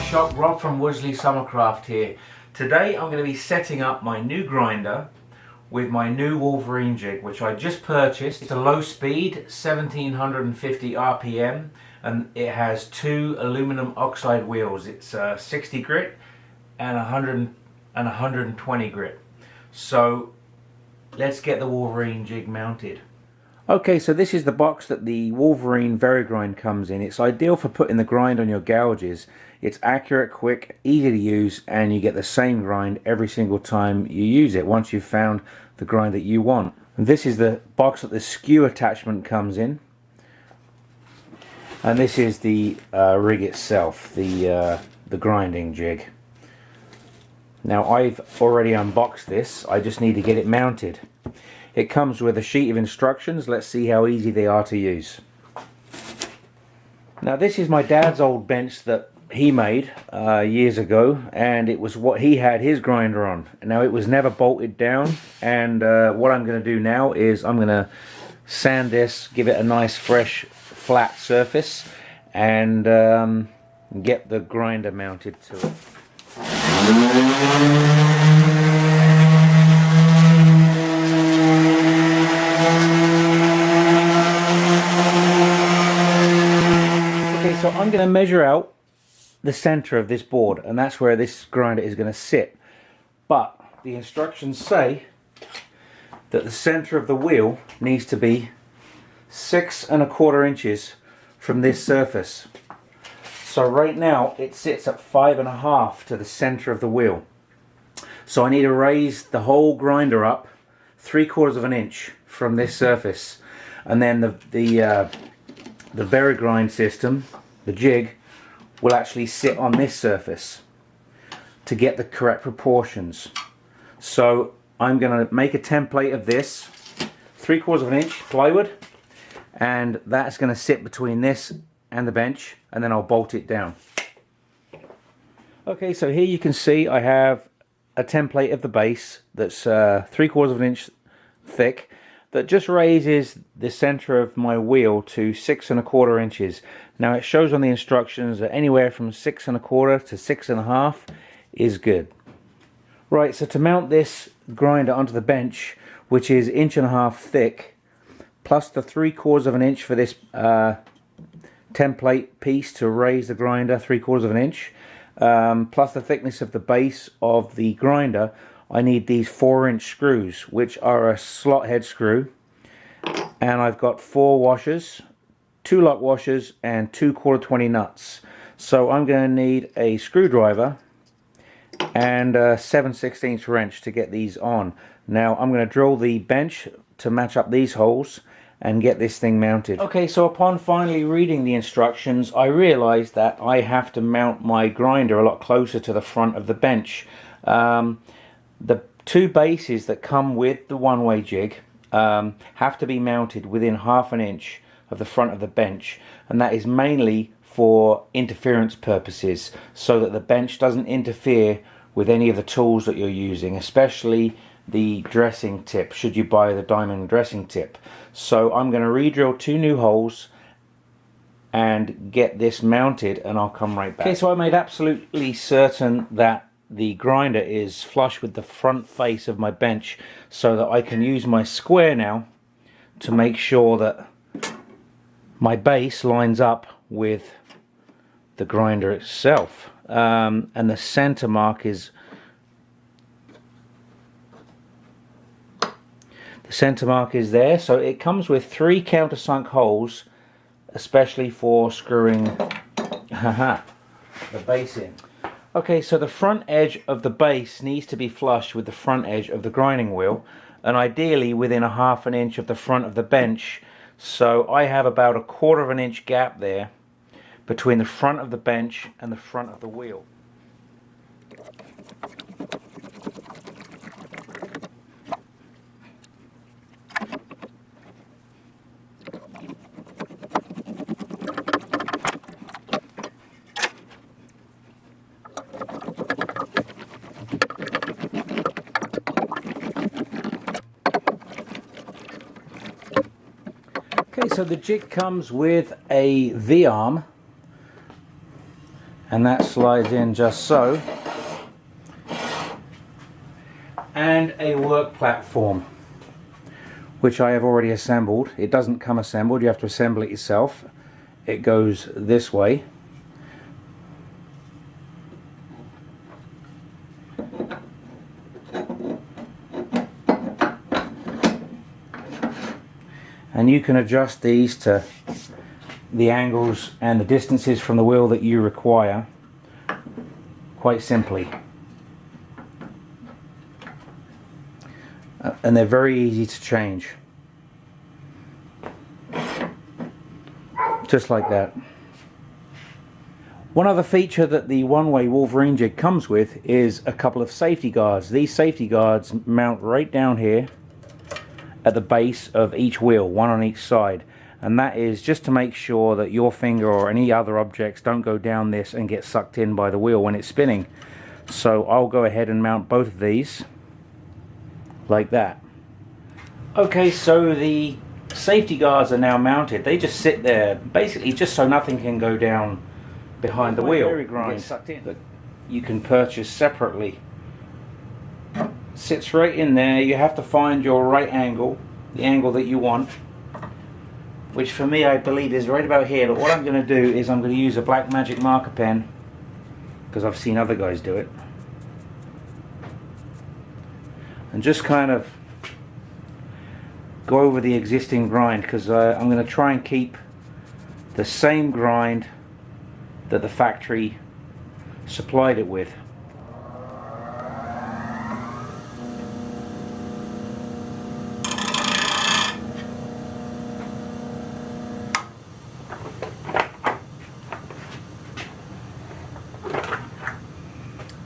shop, Rob from Worsley Summercraft here. Today I'm going to be setting up my new grinder with my new Wolverine jig, which I just purchased. It's a low speed 1750 RPM and it has two aluminum oxide wheels. It's 60 grit and 120 grit. So let's get the Wolverine jig mounted. Okay, so this is the box that the Wolverine Verigrind comes in. It's ideal for putting the grind on your gouges. It's accurate, quick, easy to use, and you get the same grind every single time you use it once you've found the grind that you want. And this is the box that the skew attachment comes in. And this is the rig itself, the grinding jig. Now I've already unboxed this, I just need to get it mounted. It comes with a sheet of instructions. Let's see how easy they are to use. Now this is my dad's old bench that he made years ago, and it was what he had his grinder on. Now it was never bolted down, and what I'm going to do now is I'm going to sand this, give it a nice fresh flat surface, and get the grinder mounted to it. So I'm going to measure out the center of this board, and that's where this grinder is going to sit. But the instructions say that the center of the wheel needs to be 6 1/4 inches from this surface. So right now it sits at 5 1/2 to the center of the wheel. So I need to raise the whole grinder up 3/4 of an inch from this surface, and then the Verigrind system, the jig, will actually sit on this surface to get the correct proportions. So I'm going to make a template of this 3/4 of an inch plywood, and that's going to sit between this and the bench, and then I'll bolt it down. Okay, so here you can see I have a template of the base that's 3/4 of an inch thick, that just raises the center of my wheel to 6 1/4 inches. Now it shows on the instructions that anywhere from 6 1/4 to 6 1/2 is good. Right, so to mount this grinder onto the bench, which is 1.5 inches thick, plus the 3/4 of an inch for this template piece to raise the grinder 3/4 of an inch, plus the thickness of the base of the grinder, I need these 4-inch screws, which are a slot head screw, and I've got 4 washers, 2 lock washers, and 2 1/4 nuts. So I'm going to need a screwdriver and a 7/16 wrench to get these on. Now I'm going to drill the bench to match up these holes and get this thing mounted. Okay, so upon finally reading the instructions, I realized that I have to mount my grinder a lot closer to the front of the bench. The 2 bases that come with the one-way jig have to be mounted within 1/2 inch of the front of the bench, and that is mainly for interference purposes, so that the bench doesn't interfere with any of the tools that you're using, especially the dressing tip, should you buy the diamond dressing tip. So I'm going to re-drill 2 new holes and get this mounted, and I'll come right back. Okay, so I made absolutely certain that the grinder is flush with the front face of my bench, so that I can use my square now to make sure that my base lines up with the grinder itself, and the center mark is there. So it comes with 3 countersunk holes, especially for screwing the base in. Okay, so the front edge of the base needs to be flush with the front edge of the grinding wheel, and ideally within 1/2 inch of the front of the bench. So I have about 1/4 inch gap there between the front of the bench and the front of the wheel. Okay, so the jig comes with a V-arm, and that slides in just so, and a work platform which I have already assembled. It doesn't come assembled, you have to assemble it yourself. It goes this way. And you can adjust these to the angles and the distances from the wheel that you require quite simply. And they're very easy to change. Just like that. One other feature that the one-way Wolverine jig comes with is a couple of safety guards. These safety guards mount right down here at the base of each wheel, one on each side, and that is just to make sure that your finger or any other objects don't go down this and get sucked in by the wheel when it's spinning. So I'll go ahead and mount both of these like that. Okay, so the safety guards are now mounted. They just sit there basically just so nothing can go down behind the wheel. Grind sucked in that you can purchase separately. Sits right in there. You have to find your right angle, the angle that you want, which for me I believe is right about here. But what I'm going to do is I'm going to use a black magic marker pen, because I've seen other guys do it, and just kind of go over the existing grind, because I'm going to try and keep the same grind that the factory supplied it with.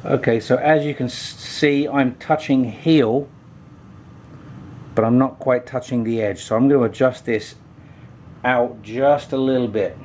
Okay, so as you can see, I'm touching heel, but I'm not quite touching the edge, so I'm going to adjust this out just a little bit.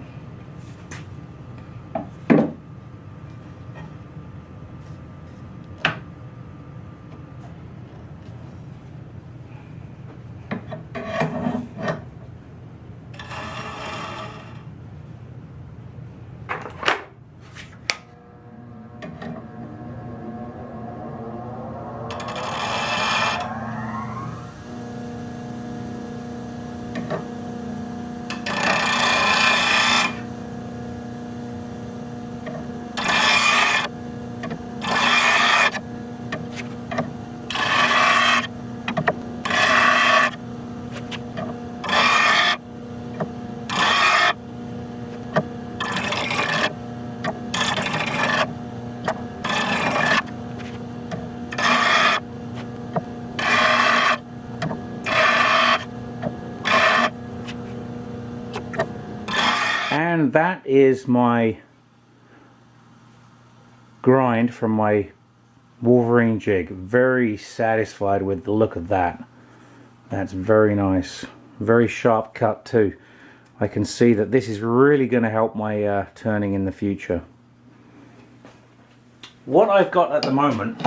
And that is my grind from my Wolverine jig. Very satisfied with the look of that. That's very nice. Very sharp cut too. I can see that this is really going to help my turning in the future. What I've got at the moment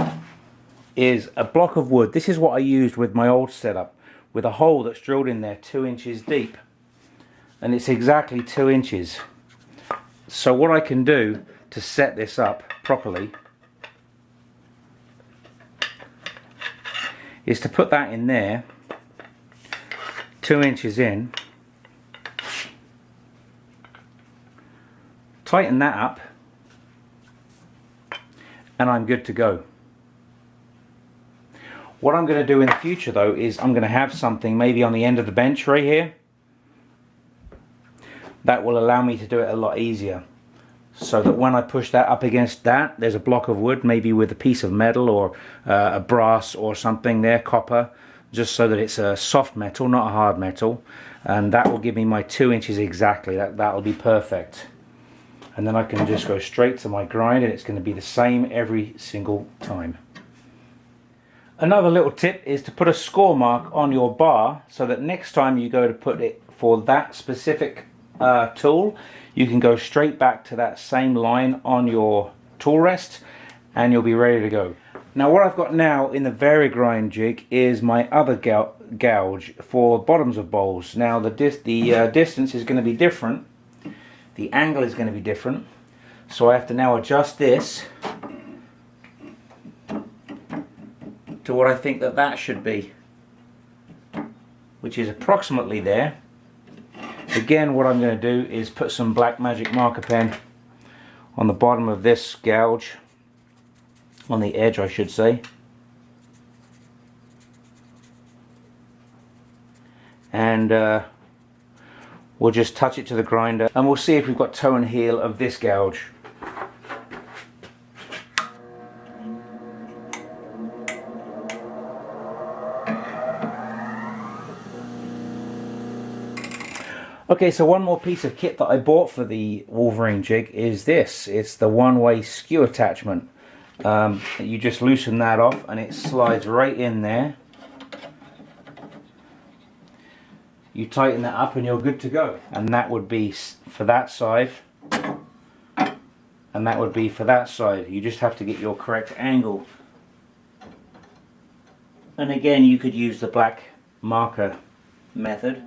is a block of wood. This is what I used with my old setup, with a hole that's drilled in there 2 inches deep. And it's exactly 2 inches. So what I can do to set this up properly is to put that in there, 2 inches in, tighten that up, and I'm good to go. What I'm going to do in the future though is I'm going to have something maybe on the end of the bench right here that will allow me to do it a lot easier, so that when I push that up against that, there's a block of wood, maybe with a piece of metal or a brass or something there, copper, just so that it's a soft metal, not a hard metal, and that will give me my 2 inches exactly. That'll be perfect. And then I can just go straight to my grind, and it's going to be the same every single time. Another little tip is to put a score mark on your bar, so that next time you go to put it for that specific tool, you can go straight back to that same line on your tool rest and you'll be ready to go. Now what I've got now in the Vari-Grind jig is my other gouge for bottoms of bowls. Now the distance is going to be different, the angle is going to be different, So I have to now adjust this to what I think that should be, which is approximately there. Again, what I'm going to do is put some black magic marker pen on the bottom of this gouge, on the edge I should say, and we'll just touch it to the grinder and we'll see if we've got toe and heel of this gouge. Okay, so one more piece of kit that I bought for the Wolverine jig is this. It's the one-way skew attachment. You just loosen that off and it slides right in there. You tighten that up and you're good to go. And that would be for that side. And that would be for that side. You just have to get your correct angle. And again, you could use the black marker method.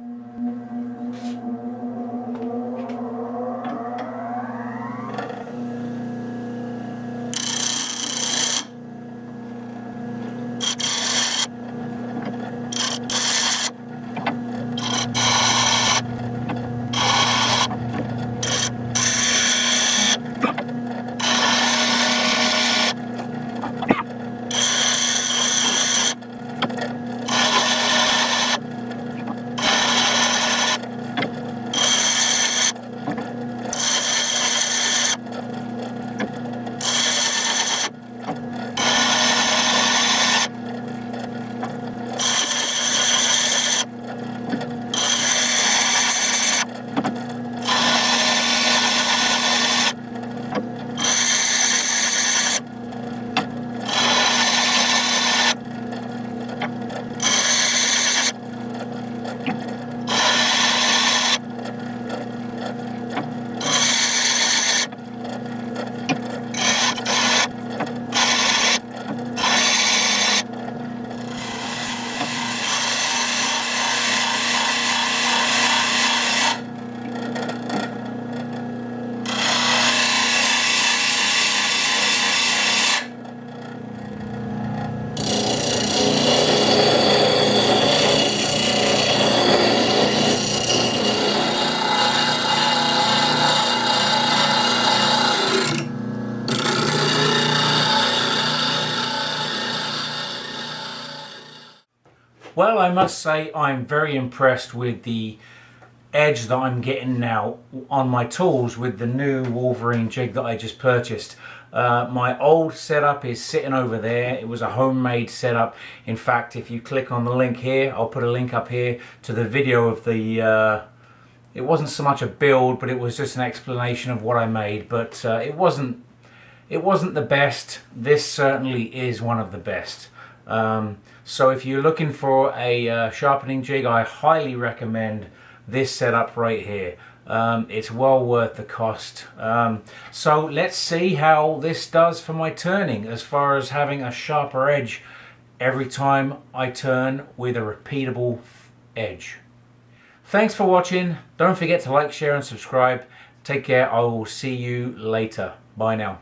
Well, I must say I'm very impressed with the edge that I'm getting now on my tools with the new Wolverine jig that I just purchased. My old setup is sitting over there. It was a homemade setup. In fact, if you click on the link here, I'll put a link up here to the video of the it wasn't so much a build, but it was just an explanation of what I made. But it wasn't the best. This certainly is one of the best. So if you're looking for a sharpening jig, I highly recommend this setup right here. It's well worth the cost. So let's see how this does for my turning, as far as having a sharper edge every time I turn with a repeatable edge. Thanks for watching. Don't forget to like, share and subscribe. Take care. I will see you later. Bye now.